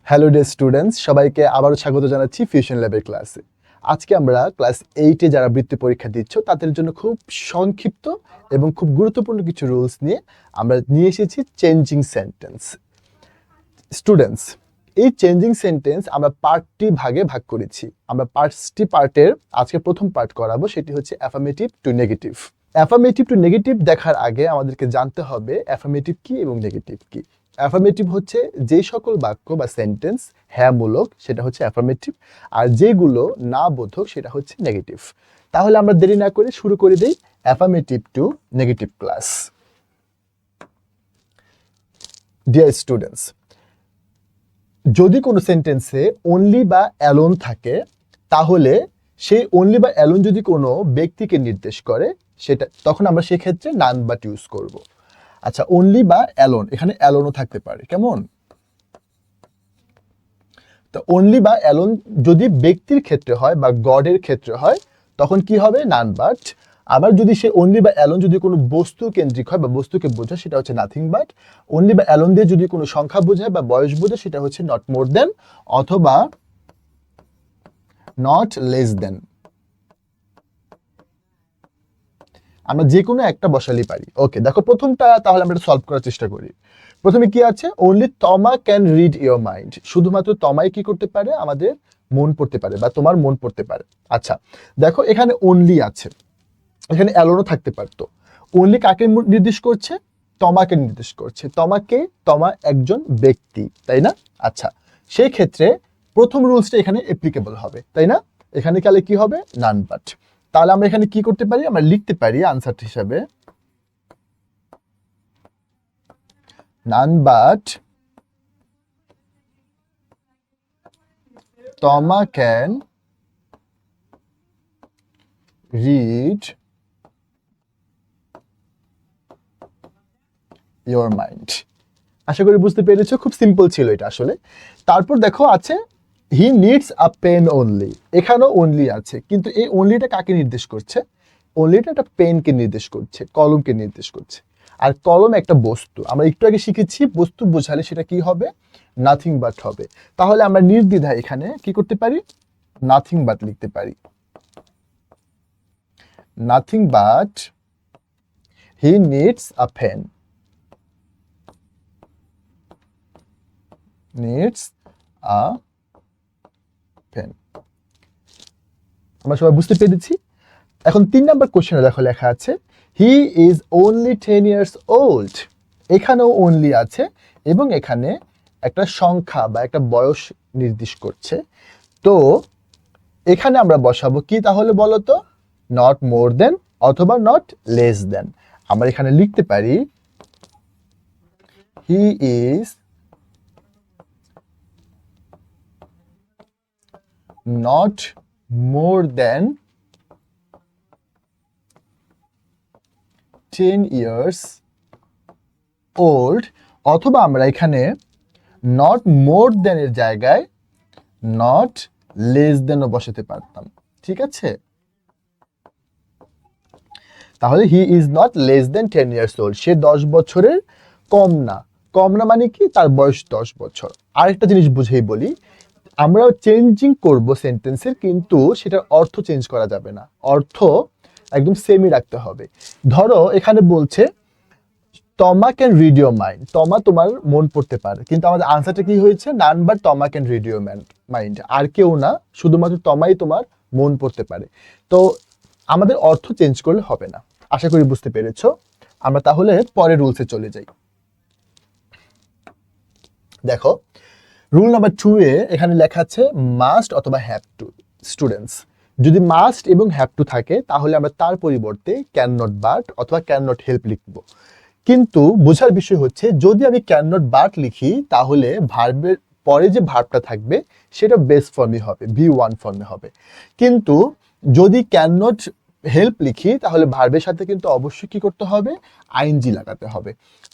Hello day students, সবাইকে আবারও স্বাগত জানাচ্ছি ফিউশন ল্যাবের ক্লাসে। আজকে আমরা ক্লাস 8-এ যারা বৃত্তি পরীক্ষা দিচ্ছ তাদের জন্য খুব সংক্ষিপ্ত এবং খুব গুরুত্বপূর্ণ কিছু রুলস নিয়ে আমরা নিয়ে এসেছি চেঞ্জিং সেন্টেন্স। স্টুডেন্টস, এই চেঞ্জিং সেন্টেন্স আমরা পার্টটি ভাগে ভাগ করেছি। আমরা পার্টের আজকে প্রথম পার্ট করাবো, সেটি হচ্ছে affirmative two negative. Affirmative two negative দেখার আগে আমাদেরকে জানতে হবে অ্যাফার্মেটিভ কি এবং নেগেটিভ কি। অ্যাফার্মেটিভ হচ্ছে যে সকল বাক্য বা সেন্টেন্স হ্যাঁ মূলক, সেটা হচ্ছে অ্যাফার্মেটিভ, আর যেগুলো না বোধক সেটা হচ্ছে নেগেটিভ। তাহলে আমরা দেরি না করে শুরু করে দেই affirmative two negative class. Dear students, যদি কোনো সেন্টেন্সে অনলি বা অ্যালোন থাকে, তাহলে সেই অনলি বা অ্যালোন যদি কোনো ব্যক্তিকে নির্দেশ করে সেটা তখন আমরা সেক্ষেত্রে নান বাট ইউজ করব। আচ্ছা, অনলি বা অ্যালোন, এখানে অ্যালোনও থাকতে পারে, কেমন? তো অনলি বা অ্যালোন যদি ব্যক্তির ক্ষেত্রে হয় বা গডের ক্ষেত্রে হয় তখন কি হবে? None but. আবার যদি সে অনলি বা অ্যালোন যদি কোনো বস্তু কেন্দ্রিক হয় বা বস্তুকে বোঝায় সেটা হচ্ছে নাথিং বাট। অনলি বা অ্যালোন দিয়ে যদি কোনো সংখ্যা বোঝায় বা বয়স বোঝায় সেটা হচ্ছে নট মোর দেন অথবা নট লেস দেন। আমরা যে কোনো একটা বসালেই পারি। ওকে, দেখো প্রথমটা তাহলে আমরা সলভ করার চেষ্টা করি। প্রথমে কি আছে? অনলি তমা ক্যান রিড ইয়োর মাইন্ড। শুধুমাত্র তমাই কি করতে পারে? আমাদের মন পড়তে পারে বা তোমার মন পড়তে পারে। আচ্ছা, দেখো এখানে অনলি আছে, এখানে অ্যালোনও থাকতে পারতো। অনলি কাকে নির্দেশ করছে? তমাকে নির্দেশ করছে। তমাকে, তমা একজন ব্যক্তি, তাই না? আচ্ছা, সেই ক্ষেত্রে প্রথম রুলসটা এখানে অ্যাপ্লিকেবল হবে, তাই না? এখানে কালে কি হবে? None but. তাহলে আমরা এখানে কি করতে পারি? আমরা লিখতে পারি আনসার হিসাবে নান বাট তমা ক্যান রিড ইয়োর মাইন্ড। আশা করি বুঝতে পেরেছো, খুব সিম্পল ছিল এটা আসলে। তারপর দেখো আছে he needs a pen only. এখানেও অনলি আছে, কিন্তু এই অনলিটা কাকে নির্দেশ করছে? অনলিটা একটা পেনকে নির্দেশ করছে, কলমকে নির্দেশ করছে। আর কলম একটা বস্তু, আমরা একটু আগে শিখেছি বস্তু বোঝালে সেটা কি হবে? নাথিং বাট হবে। তাহলে আমরা নির্দ্বিধায় এখানে কি করতে পারি? নাথিং বাট লিখতে পারি। Nothing but he needs a pen, needs a pen. আমরা সবাই বুঝতে পেরেছি। এখন 3 নাম্বার কোশ্চেনে দেখো লেখা আছে he is only 10 years old. এখানেও অনলি আছে এবং এখানে একটা সংখ্যা বা একটা বয়স নির্দেশ করছে। তো এখানে আমরা বসাবো কি তাহলে বলো তো? নট মোর দেন অথবা নট লেস দেন। আমরা এখানে লিখতে পারি he is not more than 10 years old, অথবা আমরা এখানে নট মোর দেন এর জায়গায় নট লেস দেনও বসাতে পারতাম। ঠিক আছে? তাহলে he is not less than 10 years old, সে 10 বছরের কম না। কম না মানে কি? তার বয়স 10 বছর। আরেকটা জিনিস বুঝেই বলি, আমরা চেঞ্জিং করব সেন্টেন্সের, কিন্তু সেটার অর্থ চেঞ্জ করা যাবে না। অর্থ একদম সেমই রাখতে হবে। ধরো এখানে বলছে তমা ক্যান রিড ইয়োর মাইন্ড, তমা তোমার মন পড়তে পারে, কিন্তু আমাদের আনসারটা কি হয়েছে? নান বাট তমা ক্যান রিড ইয়োর মাইন্ড। আর কেউ না, শুধুমাত্র তমাই তোমার মন পড়তে পারে। তো আমাদের অর্থ চেঞ্জ করলে হবে না। আশা করি বুঝতে পেরেছো। আমরা তাহলে পরের রুলসে চলে যাই। দেখো রুল নাম্বার 2-এ এখানে লেখা আছে মাস্ট অথবা হ্যাভ টু। স্টুডেন্টস, যদি মাস্ট এবং হ্যাভ টু থাকে তাহলে আমরা তার পরিবর্তে ক্যান নট বাট অথবা ক্যান নট হেল্প লিখবো। কিন্তু বোঝার বিষয় হচ্ছে যদি আমি ক্যান নট বাট লিখি তাহলে ভার্বের পরে যে ভার্বটা থাকবে সেটা বেস ফর্মে হবে, V1 ফর্মে হবে। কিন্তু যদি ক্যান নট হেল্প লিখি তাহলে ভার্বের সাথে কিন্তু অবশ্যই কি করতে হবে? আইএনজি লাগাতে হবে।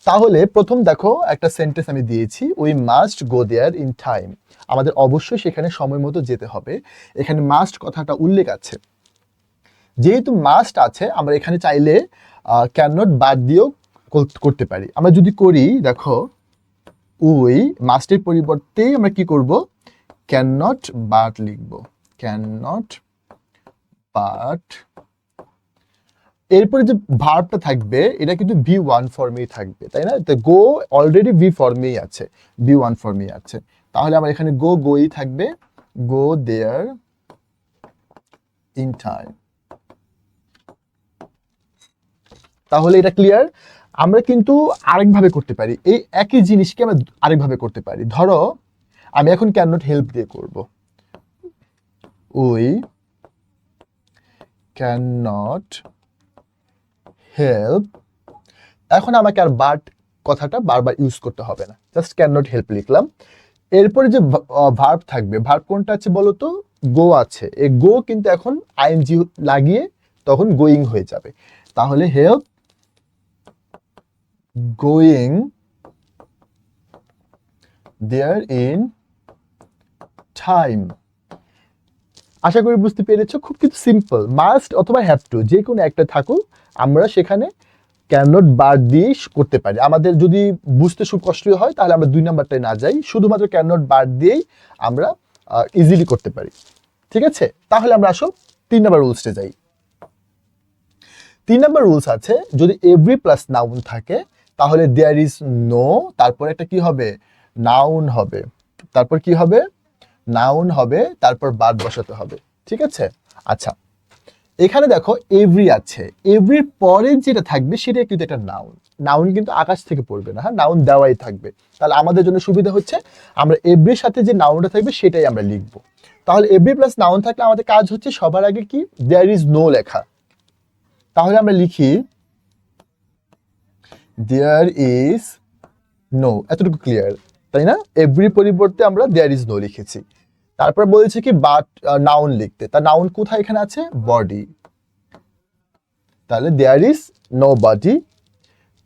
তাহলে প্রথম দেখো একটা সেন্টেন্স আমি দিয়েছি, we must go there in time. আমাদের অবশ্যই সেখানে সময় মতো যেতে হবে। এখানে মাস্ট কথাটা উল্লেখ আছে। যেহেতু মাস্ট আছে আমরা এখানে চাইলে ক্যান নট বাদ দিয়েও করতে পারি। আমরা যদি করি, দেখো উই মাস্টের পরিবর্তে আমরা কি করব, ক্যান নট বাট লিখব, ক্যান নট বাট। এরপরে যে ভার্বটা থাকবে এটা কিন্তু V1 ফর্মেই থাকবে, তাই না? তো গো অলরেডি V ফর্মেই আছে, V1 ফর্মেই আছে, তাহলে আমার এখানে গোই থাকবে, গো দেয়ার ইন টাইম। তাহলে এটা ক্লিয়ার। আমরা কিন্তু আরেকভাবে করতে পারি, এই একই জিনিসকে আমরা আরেকভাবে করতে পারি। ধরো আমি এখন ক্যান নট হেল্প দিয়ে করব, উই ক্যান নট হেল্প। এখন আমাকে আর বাট কথাটা বারবার ইউজ করতে হবে না, জাস্ট ক্যান নট হেল্প লিখলাম। এরপরে যে ভার্ব থাকবে, ভার্ব কোনটা আছে বলো তো, গো আছে। এই গো কিন্তু এখন আইএনজি লাগিয়ে তখন গোয়িং হয়ে যাবে, তাহলে help going there in time. আশা করি বুঝতে পেরেছো, খুব কিন্তু সিম্পল। মাস্ট অথবা হ্যাভ টু যে কোনো একটা থাকুক, আমরা সেখানে ক্যান নট বার দিয়ে করতে পারি। আমাদের যদি বুঝতে খুব কষ্ট হয় তাহলে আমরা 2 নাম্বারটায় না যাই, শুধুমাত্র ক্যান নট বার দিয়েই আমরা ইজিলি করতে পারি। ঠিক আছে, তাহলে আমরা আসো 3 নাম্বার রুলসটা যাই। 3 নাম্বার রুলস আছে, যদি এভরি প্লাস নাউন থাকে তাহলে দেয়ার ইজ নো, তারপর একটা কি হবে, নাউন হবে, তারপর কি হবে, নাউন হবে, তারপর বাদ বসাতে হবে। ঠিক আছে, আচ্ছা এখানে দেখো এভরি আছে, এভরির পরে যেটা থাকবে সেটা কিন্তু একটা নাউন। নাউন কিন্তু আকাশ থেকে পড়বে না, হ্যাঁ, নাউন দেওয়াই থাকবে। তাহলে আমাদের জন্য সুবিধা হচ্ছে আমরা এভরির সাথে যে নাউনটা থাকবে সেটাই আমরা লিখবো। তাহলে এভরি প্লাস নাউন থাকলে আমাদের কাজ হচ্ছে সবার আগে কি, দেয়ার ইজ নো লেখা। তাহলে আমরা লিখি দেয়ার ইজ নো, এতটুকু ক্লিয়ার, তাই না? এভরি পরিবর্তে আমরা দেয়ার ইজ নো লিখেছি। তারপর বলেছে কি বাট নাউন লিখতে, তার নাউন কোথায় এখানে আছে, বডি, তাহলে দেয়ার ইজ নো বডি।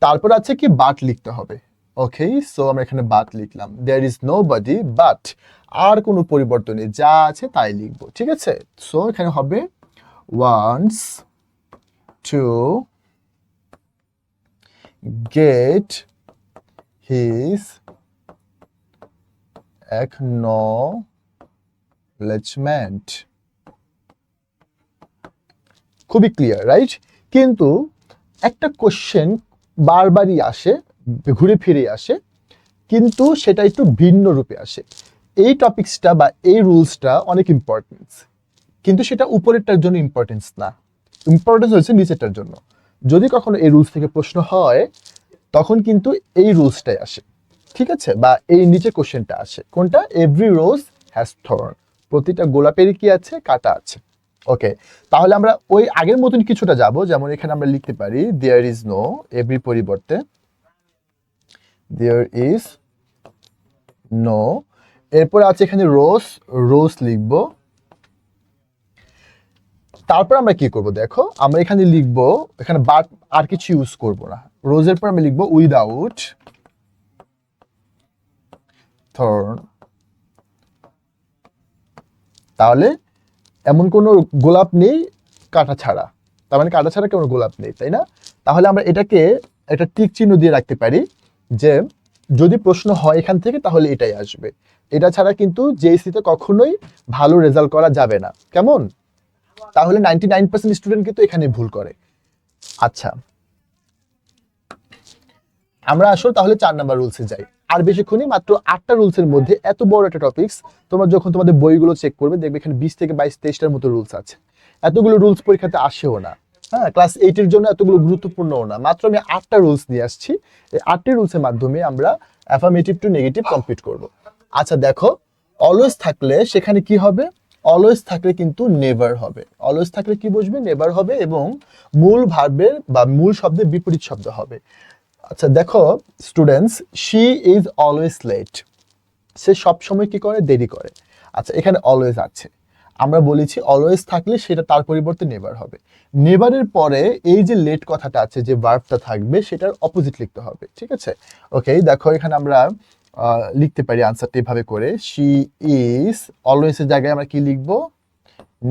তারপর আছে কি বাট লিখতে হবে, ওকে, সো আমরা এখানে বাট লিখলাম, there is nobody but, আর কোনো পরিবর্তন নেই, যা আছে তাই লিখবো। ঠিক আছে, সো এখানে হবে wants to get his acknowledgement। খুবই ক্লিয়ার, রাইট? কিন্তু একটা কোশ্চেন বারবারই আসে, ঘুরে ফিরে আসে, কিন্তু সেটা একটু ভিন্ন রূপে আসে। এই টপিক্সটা বা এই রুলসটা অনেক ইম্পর্টেন্স, কিন্তু সেটা উপরেরটার জন্য ইম্পর্টেন্স না, ইম্পর্টেন্স হচ্ছে নিচেরটার জন্য। যদি কখনো এই রুলস থেকে প্রশ্ন হয় তখন কিন্তু এই রুলসটাই আসে, ঠিক আছে, বা এই নিচে কোশ্চেনটা আসে, কোনটা, এভরি রোজ হ্যাজ থর্ন, প্রতিটা গোলাপেরই কি আছে, কাঁটা আছে। ওকে, তাহলে আমরা ওই আগের মতন কিছুটা যাব, যেমন এখানে আমরা লিখতে পারি দেয়ার ইজ নো, এভরি পরিবর্তে দেয়ার ইজ নো। এরপর আছে এখানে রোজ, রোজ লিখব। তারপর আমরা কি করব, দেখো আমরা এখানে লিখব, এখানে বাট আর কিছু ইউজ করব না, রোজের পর আমরা লিখব উইদাউট থর্ন। তাহলে এমন কোনো গোলাপ নেই কাঁটা ছাড়া, তার মানে কাঁটা ছাড়া কোনো গোলাপ নেই, তাই না? তাহলে আমরা এটাকে একটা টিক চিহ্ন দিয়ে রাখতে পারি যে যদি প্রশ্ন হয় এখান থেকে তাহলে এটাই আসবে, এটা ছাড়া কিন্তু জেএসসিতে কখনোই ভালো রেজাল্ট করা যাবে না, কেমন? তাহলে 99% স্টুডেন্ট কিন্তু এখানে ভুল করে। আচ্ছা আমরা আসলে তাহলে 4 নাম্বার রুলসে যাই। আর বেশিক্ষণই, মাত্র 8টা রুলসের মধ্যে এত বড় একটা টপিকস, তোমরা যখন তোমাদের বইগুলো চেক করবে দেখবে এখানে 20 থেকে 22-23টার মতো রুলস আছে। এতগুলো রুলস পরীক্ষাতে আসেও না, হ্যাঁ, ক্লাস 8-এর জন্য এতগুলো গুরুত্বপূর্ণও না। মাত্র আমি 8টা রুলস নিয়ে আসছি, এই 8টি রুলসের মাধ্যমে আমরা অ্যাফার্মেটিভ টু নেগেটিভ কমপ্লিট করব। আচ্ছা দেখো, অলওয়েজ থাকলে সেখানে কি হবে, অলওয়েজ থাকলে কিন্তু নেভার হবে, অলওয়েজ থাকলে কি বসবে, নেভার হবে, এবং মূল ভার্বের বা মূল শব্দের বিপরীত শব্দ হবে। আচ্ছা দেখো students, she is always late, সে সবসময় কি করে, দেরি করে। আচ্ছা এখানে অলওয়েজ আছে, আমরা বলেছি অলওয়েজ থাকলে সেটা তার পরিবর্তে নেভার হবে। নেভারের পরে এই যে লেট কথাটা আছে, যে ভার্বটা থাকবে সেটার অপোজিট লিখতে হবে, ঠিক আছে? ওকে, দেখো এখানে আমরা লিখতে পারি আনসারটা এভাবে করে, শি ইজ, অলওয়েজের জায়গায় আমরা কি লিখবো,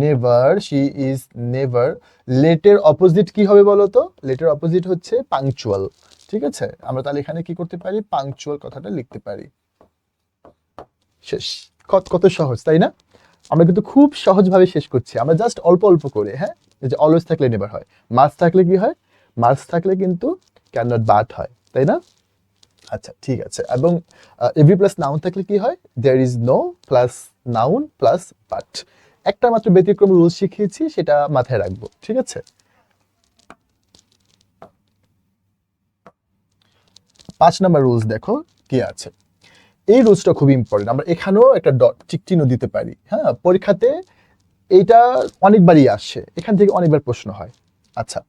never, she is never. Later opposite কি হবে বলো তো, লেটের অপোজিট হচ্ছে পাংচুয়াল, ঠিক ঠিক আছে, আমরা তাহলে এখানে কি করতে পারি, পাংচুয়াল কথাটা লিখতে পারি। শেষ। কত সহজ তাই না? আমরা কিন্তু খুব সহজভাবে শেষ করছি, আমরা জাস্ট অল্প অল্প করে। হ্যাঁ, এই যে অলওয়েজ থাকলে নেভার হয়, মাস্ট থাকলে কি হয়, মাস্ট থাকলে কিন্তু ক্যান নট বাট হয়, তাই না? আচ্ছা ঠিক আছে। এবং এভরি প্লাস নাউন থাকলে কি হয়, there is no plus noun plus but. একটা মাত্র ব্যতিক্রম রুল শিখিয়েছি, সেটা মাথায় রাখবো, ঠিক আছে? 5 নাম্বার রুলস দেখো কি আছে। এই রুলসটা খুব ইম্পর্টেন্ট, আমরা এখানেও একটা টিক চিহ্ন দিতে পারি। হ্যাঁ, পরীক্ষাতে এইটা অনেকবারই আসে, এখান থেকে অনেকবার প্রশ্ন হয়। আচ্ছা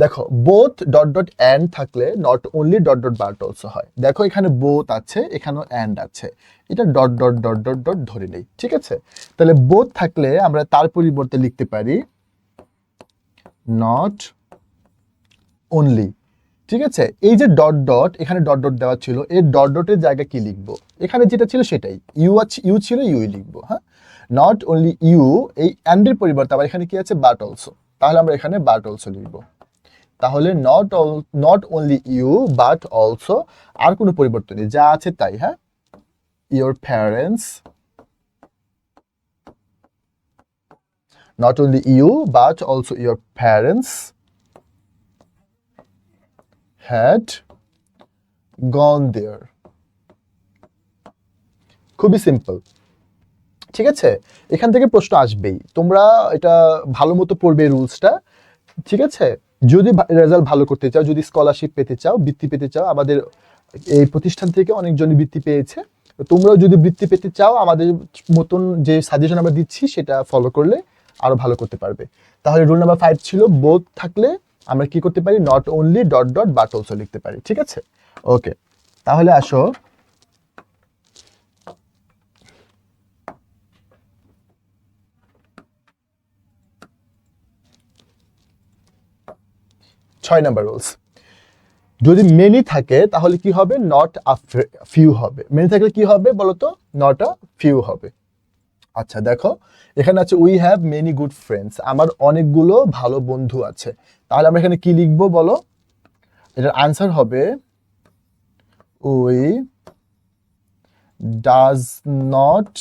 দেখো, বোথ ডট ডট অ্যান্ড থাকলে not only dot dot but also হয়। দেখো এখানে বোথ আছে, এখানেও অ্যান্ড আছে, এটা dot dot dot dot dot ধরে নেই, ঠিক আছে? তাহলে বোথ থাকলে আমরা তার পরিবর্তে লিখতে পারি নট অনলি, ঠিক আছে? এই যে ডট ডট, এখানে ডট ডট দেওয়া ছিল, এই ডট ডটের জায়গায় কি লিখবো, এখানে যেটা ছিল সেটাই, ইউ ছিল, ইউই লিখবো। হ্যাঁ, নট অনলি ইউ, এই অ্যান্ডের পরিবর্তে আবার এখানে কি আছে, বাট অলসো, তাহলে আমরা এখানে বাট অলসো লিখবো। তাহলে not only you but also, আর কোনো পরিবর্তন নেই, যা আছে তাই। হ্যাঁ, your parents, not only you but also your parents had gone there। খুবই সিম্পল, ঠিক আছে? এখান থেকে প্রশ্ন আসবেই, তোমরা এটা ভালো মতো পড়বে রুলসটা, ঠিক আছে? যদি রেজাল্ট ভালো করতে চাও, যদি স্কলারশিপ পেতে চাও, বৃত্তি পেতে চাও, আমাদের এই প্রতিষ্ঠান থেকে অনেকজনই বৃত্তি পেয়েছে, তোমরাও যদি বৃত্তি পেতে চাও, আমাদের মতন যে সাজেশন আমরা দিচ্ছি সেটা ফলো করলে আরো ভালো করতে পারবে। তাহলে রুল নাম্বার 5 ছিল বোথ থাকলে আমরা কি করতে পারি, not only dot dot but also লিখতে পারি, ঠিক আছে? ওকে, তাহলে আসো 6 নাম্বার রুলস। যদি মেনি থাকে তাহলে কি হবে, নট আ ফিউ হবে। মেনি থাকলে কি হবে বলতো, নট আ ফিউ হবে। আচ্ছা দেখো, এখানে আছে we have many good friends, আমার অনেকগুলো ভালো বন্ধু আছে। তাহলে আমরা এখানে কি লিখবো বলো, এটার আনসার হবে we does not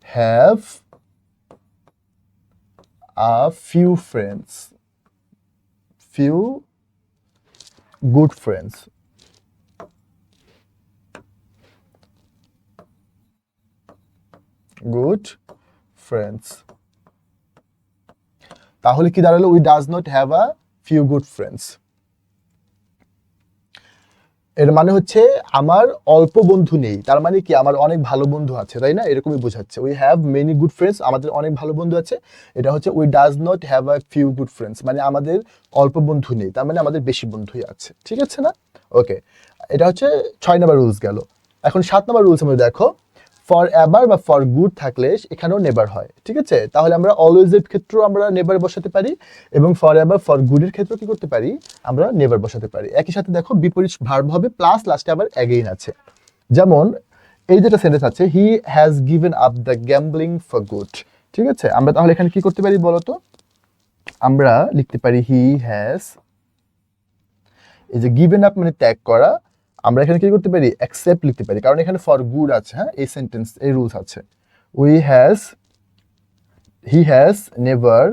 have a few friends, few good friends. Good friends, তাহলে কি দাঁড়ালো, we does not have a few good friends. এর মানে হচ্ছে আমার অল্প বন্ধু নেই, তার মানে কি আমার অনেক ভালো বন্ধু আছে, তাই না? এরকমই বোঝাচ্ছে, we have many good friends, আমাদের অনেক ভালো বন্ধু আছে। এটা হচ্ছে we does not have a few good friends, মানে আমাদের অল্প বন্ধু নেই, তার মানে আমাদের বেশি বন্ধুই আছে, ঠিক আছে না? ওকে, এটা হচ্ছে 6 নাম্বার রুলস গেল। এখন 7 নাম্বার রুলস আমরা দেখো, ফর এভার বা ফর গুড থাকলে এখানেও নেভার হয়, ঠিক আছে? তাহলে আমরা অলওয়েজ এর ক্ষেত্রেও আমরা নেভার বসাতে পারি, এবং ফর এভার ফর গুডের ক্ষেত্রেও কি করতে পারি, আমরা নেভার বসাতে পারি। একই সাথে দেখো বিপরীত ভার্ব হবে, প্লাস লাস্টে আবার অ্যাগেইন আছে। যেমন এই যেটা সেন্টেন্স আছে, he has given up the gambling for good, ঠিক আছে? আমরা তাহলে এখানে কি করতে পারি বলতো, আমরা লিখতে পারি হি হ্যাজ, এই যে গিভেন আপ মানে ত্যাগ করা, আমরা এখানে কি করতে পারি, অ্যাকসেপ্ট লিখতে পারি, কারণ এখানে ফর গুড আছে। হ্যাঁ, এই সেন্টেন্স, এই রুলস আছে, he has never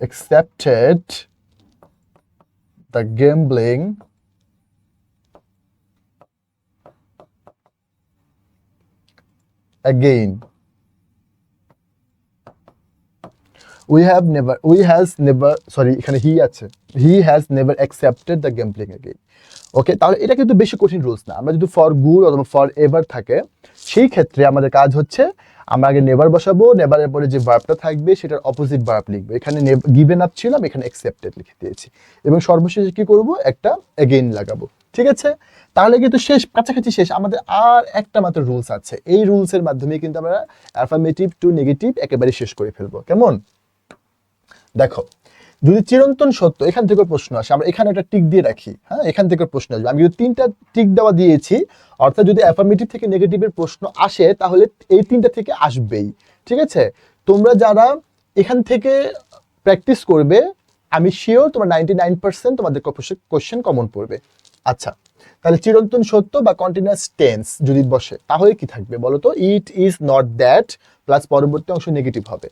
accepted the gambling again। এখানে হি আছে, he has never accepted the gambling again. Okay, তাহলে এটা কিন্তু বেশি কঠিন রুলস না। আমরা যদি ফর গুড অথবা ফর এভার থাকে, সেই ক্ষেত্রে আমাদের কাজ হচ্ছে আমরা আগে নেভার বসাবো, নেভারের পরে যে ভার্বটা থাকবে সেটার অপোজিট ভার্ব লিখবো। এখানে গিভেন আপ ছিল, আমি এখানে অ্যাকসেপ্টেড লিখে দিয়েছি, এবং সর্বশেষে কি করব, একটা অ্যাগেইন লাগাবো, ঠিক আছে? তাহলে কিন্তু শেষ, কাছাকাছি শেষ। আমাদের আর একটা মাত্র রুলস আছে, এই রুলসের মাধ্যমে কিন্তু আমরা অ্যাফার্মেটিভ টু নেগেটিভ একেবারে শেষ করে ফেলবো। কেমন? দেখো, যদি চিরন্তন সত্য, এখান থেকে প্রশ্ন আসে, আমরা এখানে একটা টিক দিয়ে রাখি। হ্যাঁ, এখান থেকে প্রশ্ন আসবে। আমি যদি 3টা টিক দেওয়া দিয়েছি, অর্থাৎ যদি অ্যাফার্মেটিভ থেকে নেগেটিভের প্রশ্ন আসে তাহলে এই 3টা থেকে আসবেই, ঠিক আছে? তোমরা যারা এখান থেকে প্র্যাকটিস করবে, আমি শিওর তোমার 99% তোমাদের কোশ্চেন কমন পড়বে। আচ্ছা, তাহলে চিরন্তন সত্য বা কন্টিনিউয়াস টেন্স যদি বসে তাহলে কি থাকবে বলো তো? It is not that plus পরবর্তী অংশ নেগেটিভ হবে।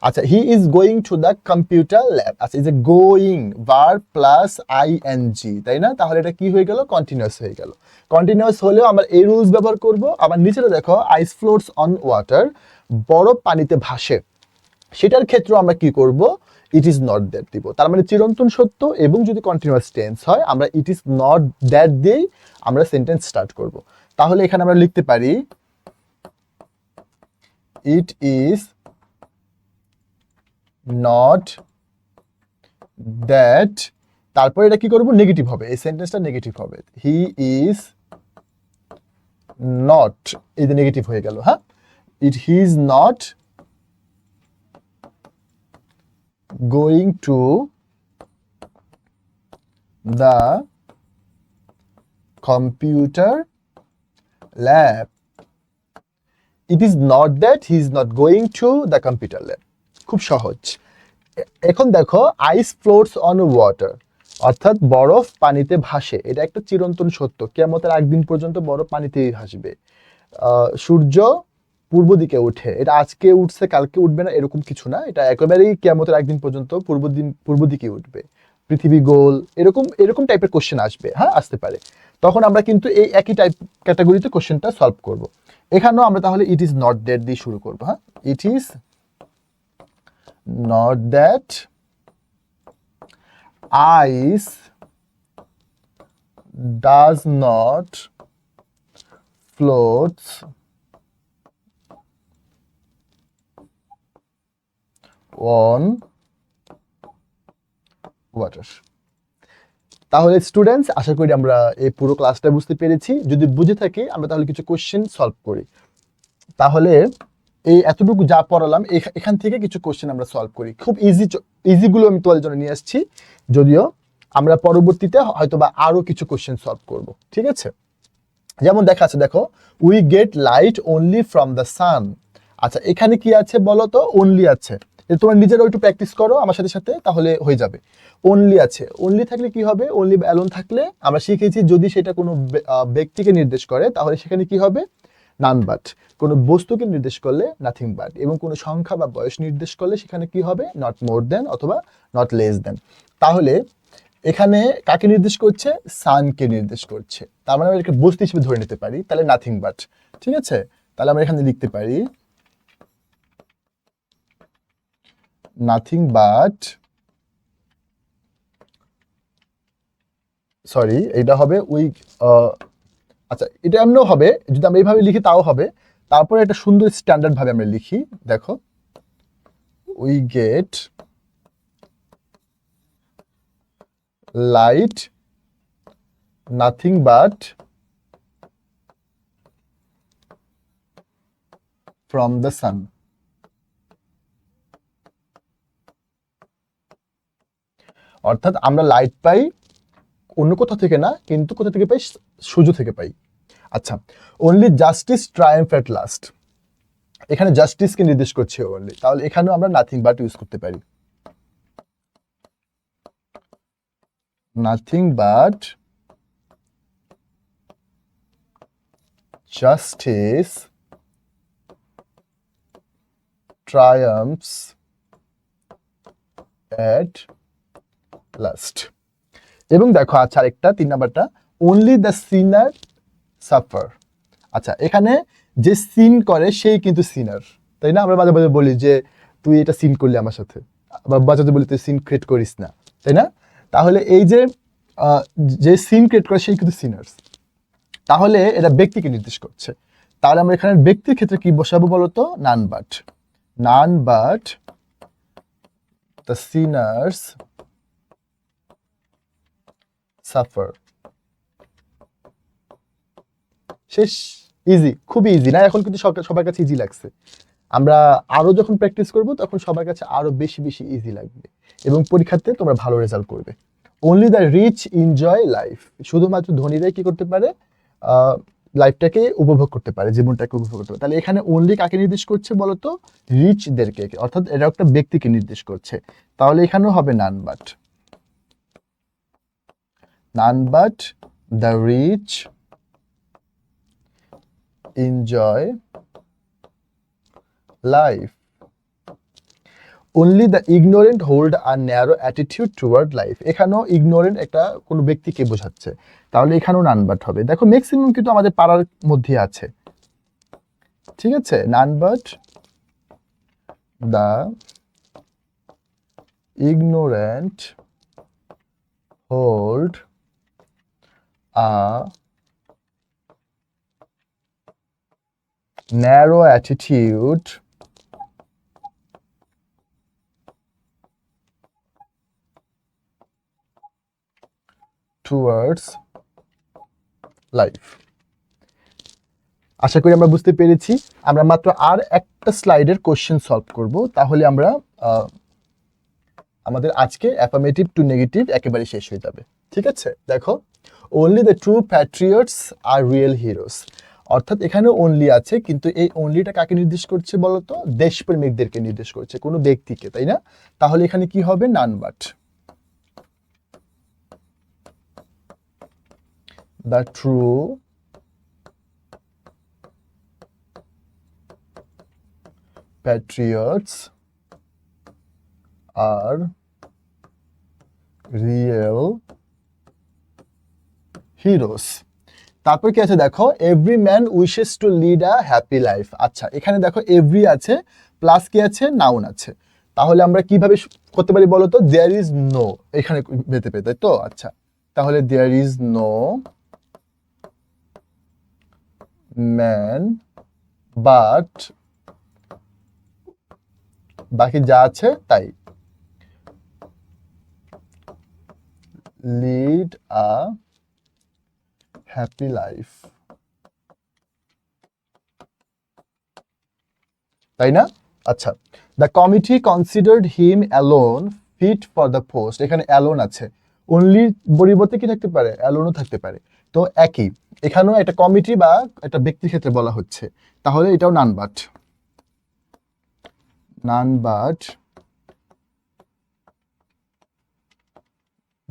আচ্ছা, he is going to the computer lab. আচ্ছা, is a going verb plus ING, তাই না? তাহলে এটা কি হয়ে গেল? কন্টিনিউয়াস হয়ে গেল। কন্টিনিউয়াস হলেও আমরা এই রুলস ব্যবহার করব। আবার নিচেটা দেখো, আইস ফ্লোটস অন ওয়াটার, বরফ পানিতে ভাসে, সেটার ক্ষেত্রে আমরা কি করব? ইট ইজ নট দ্যাট দিব। তার মানে চিরন্তন সত্য এবং যদি কন্টিনিউয়াস টেন্স হয় আমরা ইট ইজ নট দ্যাট দিয়েই আমরা সেন্টেন্স স্টার্ট করব। তাহলে এখানে আমরা লিখতে পারি ইট ইজ নট দ্যাট, তারপর এটা কি করব? নেগেটিভ হবে, এই সেন্টেন্সটা নেগেটিভ হবে। হি ইজ নট, এই যে নেগেটিভ হয়ে গেল। হ্যাঁ, হি is not going to the computer lab. It is not that he is not going to the computer lab. খুব সহজ। এখন দেখো, আইস ফ্লোটস অন ওয়াটার, অর্থাৎ বরফ পানিতে ভাসে, এটা একটা চিরন্তন সত্য। কিয়ামতের আগ দিন পর্যন্ত বরফ পানিতেই ভাসবে। সূর্য পূর্ব দিকে উঠে, এটা আজকে উঠছে কালকে উঠবে না এরকম কিছু না, এটা একেবারেই কিয়ামতের একদিন পর্যন্ত পূর্ব দিকে উঠবে। পৃথিবী গোল, এরকম এরকম টাইপের কোশ্চেন আসবে, হ্যাঁ আসতে পারে। তখন আমরা কিন্তু এই একই টাইপ ক্যাটাগরিতে কোশ্চেনটা সলভ করব। এখানেও আমরা তাহলে ইট ইজ নট দ্যাট দিয়ে শুরু করবো। হ্যাঁ, it is not that ice does not floats on water. তাহলে স্টুডেন্টস, আশা করি আমরা এই পুরো ক্লাসটা বুঝতে পেরেছি। যদি বুঝে থাকি আমরা তাহলে কিছু কোশ্চেন সলভ করি। তাহলে এই এতটুকু যা পড়ালাম এখান থেকে কিছু কোশ্চেন আমরা সলভ করি। খুব ইজিগুলো আমি তোমাদের জন্য নিয়ে আসছি, যদিও আমরা পরবর্তীতে হয়তো বা আরো কিছু কোশ্চেন সলভ করব। ঠিক আছে? যেমন দেখা আছে, দেখো, we get light only from the sun. আচ্ছা, এখানে কি আছে বলো তো? অনলি আছে। তোমরা নিজেরাও একটু প্র্যাকটিস করো আমার সাথে সাথে, তাহলে হয়ে যাবে। অনলি আছে, অনলি থাকলে কি হবে? অনলি অ্যালোন থাকলে আমরা শিখেছি যদি সেটা কোনো ব্যক্তিকে নির্দেশ করে তাহলে সেখানে কি হবে? None but. কোনো বস্তুকে নির্দেশ করলে নাথিং বাট, এবং কোনো সংখ্যা বা বয়স নির্দেশ করলে সেখানে কি হবে? নট মোর দেন অথবা নট লেস দেন। তাহলে এখানে কাকে নির্দেশ করছে? সানকে নির্দেশ করছে। তার মানে আমরা এটাকে বস্তু হিসেবে ধরে নিতে পারি, তাহলে নাথিং বাট। ঠিক আছে? তাহলে আমরা এখানে লিখতে পারি নাথিং বাট, সরি এটা হবে উই, আচ্ছা এটা এমনও হবে, যদি আমরা এইভাবে লিখি তাও হবে। তারপরে একটা সুন্দর স্ট্যান্ডার্ড ভাবে আমরা লিখি, দেখো, we get light nothing but from the sun. অর্থাৎ আমরা লাইট পাই অন্য কোথাও থেকে না, কিন্তু কোথা থেকে পাই? সূর্য থেকে পাই। আচ্ছা, only justice Triumf at last, এখানে জাস্টিসকে নির্দেশ করছে অনলি, তাহলে এখানেও আমরা নাথিং বাট ইউজ করতে পারি। Nothing but justice triumphs at last. এবং দেখো, আচ্ছা আরেকটা 3 নাম্বারটা, অনলি দ্য সিনার সাফার। আচ্ছা, এখানে যে সিন করে সেই কিন্তু সিনার, তাই না? আমরা মাঝে মাঝে বলি যে তুই এটা সিন করলি আমার সাথে, বা বাচ্চাদের বলি তুই সিন ক্রিয়েট করিস না, তাই না? তাহলে এই যে সিন ক্রিয়েট করে সেই কিন্তু সিনার্স, তাহলে এটা ব্যক্তিকে নির্দেশ করছে। তাহলে আমরা এখানে ব্যক্তির ক্ষেত্রে কি বসাবো বলতো? None but. Naan but the Sinners suffer. শেষ। ইজি, খুবই ইজি না? এখন কিন্তু সবার কাছে ইজি লাগছে। আমরা আরো যখন প্র্যাকটিস করব তখন সবার কাছে আরো বেশি বেশি ইজি লাগবে, এবং পরীক্ষাতে তোমরা ভালো রেজাল্ট করবে। Only the rich enjoy life, শুধুমাত্র ধনীরাই কি করতে পারে? লাইফটাকে উপভোগ করতে পারে, জীবনটাকে উপভোগ করতে পারে। তাহলে এখানে অনলি কাকে নির্দেশ করছে বলতো? রিচদেরকে, অর্থাৎ এটা একটা ব্যক্তিকে নির্দেশ করছে। তাহলে এখানেও হবে none but the rich enjoy life, only the ignorant hold a narrow attitude toward life. এখানেও ইগনোরেন্ট একটা কোনো ব্যক্তিকে বোঝাচ্ছে, তাহলে এখানেও নান বাট হবে। দেখো ম্যাক্সিমাম কিন্তু আমাদের পাড়ার মধ্যে আছে, ঠিক আছে। None but the ignorant hold a narrow attitude towards life. আশা করি আমরা বুঝতে পেরেছি। আমরা মাত্র আর একটা স্লাইডের কোশ্চেন সলভ করব, তাহলে আমরা আমাদের আজকে অ্যাফার্মেটিভ টু নেগেটিভ একেবারে শেষ হয়ে যাবে, ঠিক আছে। দেখো, only the true patriots are real heroes, অর্থাৎ এখানে অনলি আছে, কিন্তু এই অনলিটা কাকে নির্দেশ করছে বলতো? দেশপ্রেমিকদেরকে নির্দেশ করছে, কোনো ব্যক্তিকে, তাই না? তাহলে এখানে কি হবে? None but the true patriots are real heroes। তারপর কি আছে দেখো, every man wishes to lead a happy life. আচ্ছা, এখানে দেখো এভরি আছে, প্লাস কি আছে? নাউন আছে। তাহলে আমরা কিভাবে করতে পারি বলো তো? দেয়ার ইজ নো, এখানে পেতে পেতে তো। আচ্ছা, তাহলে there is no man but, বাকি যা আছে তাই, লিড আ হ্যাপি লাইফ, তাই না? আচ্ছা, the committee considered him alone fit for the post. এখানে অ্যালোন আছে, অনলি পরিবর্তে কি থাকতে পারে? অ্যালোনও থাকতে পারে। তো একই, এখানেও একটা কমিটি বা একটা ব্যক্তির ক্ষেত্রে বলা হচ্ছে, তাহলে এটাও none but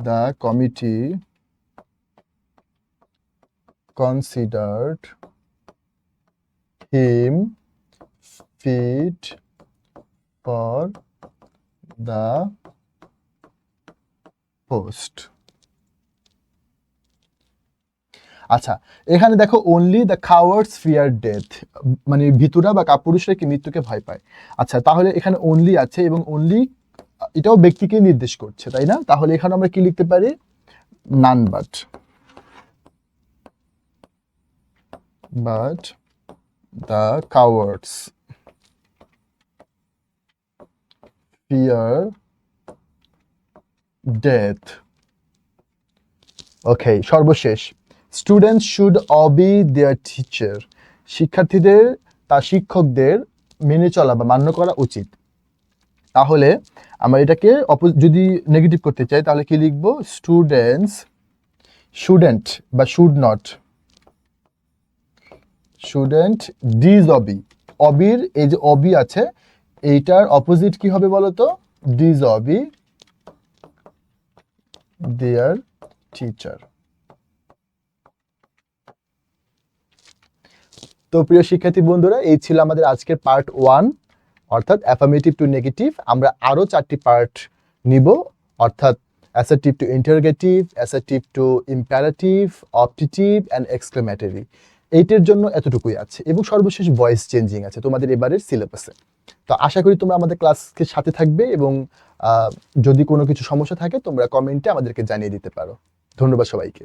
the committee considered him fit for the post। আচ্ছা, এখানে দেখো only the cowards fear death, মানে ভিতুরা বা কাপুরুষরা কি মৃত্যুকে ভয় পায়। আচ্ছা, তাহলে এখানে অনলি আছে এবং অনলি এটাও ব্যক্তিকে নির্দেশ করছে, তাই না? তাহলে এখানে আমরা কি লিখতে পারি? None but the cowards fear death. Okay, সর্বশেষ, students should Abhi their teacher. শিক্ষার্থীদের তার শিক্ষকদের মেনে চলা বা মান্য করা উচিত। তাহলে আমরা এটাকে যদি নেগেটিভ করতে চাই তাহলে কি লিখব? স্টুডেন্টস শুডেন্ট বা শুডেন্ট ডিসঅবি। অবির এই যে অবি আছে, এইটার অপোজিট কি হবে বলতো? ডিসঅবি দেয়ার টিচার। তো প্রিয় শিক্ষার্থী বন্ধুরা, এই ছিল আমাদের আজকের পার্ট 1, অর্থাৎ অ্যাফার্মেটিভ টু নেগেটিভ। আমরা আরও 4টি পার্ট নিব, অর্থাৎ assertive two interrogative, assertive two imperative, optative and exclamatory. এইটার জন্য এতটুকুই আছে, এবং সর্বশেষ ভয়েস চেঞ্জিং আছে তোমাদের এবারের সিলেবাসে। তো আশা করি তোমরা আমাদের ক্লাসকে সাথে থাকবে, এবং যদি কোনো কিছু সমস্যা থাকে তোমরা কমেন্টে আমাদেরকে জানিয়ে দিতে পারো। ধন্যবাদ সবাইকে।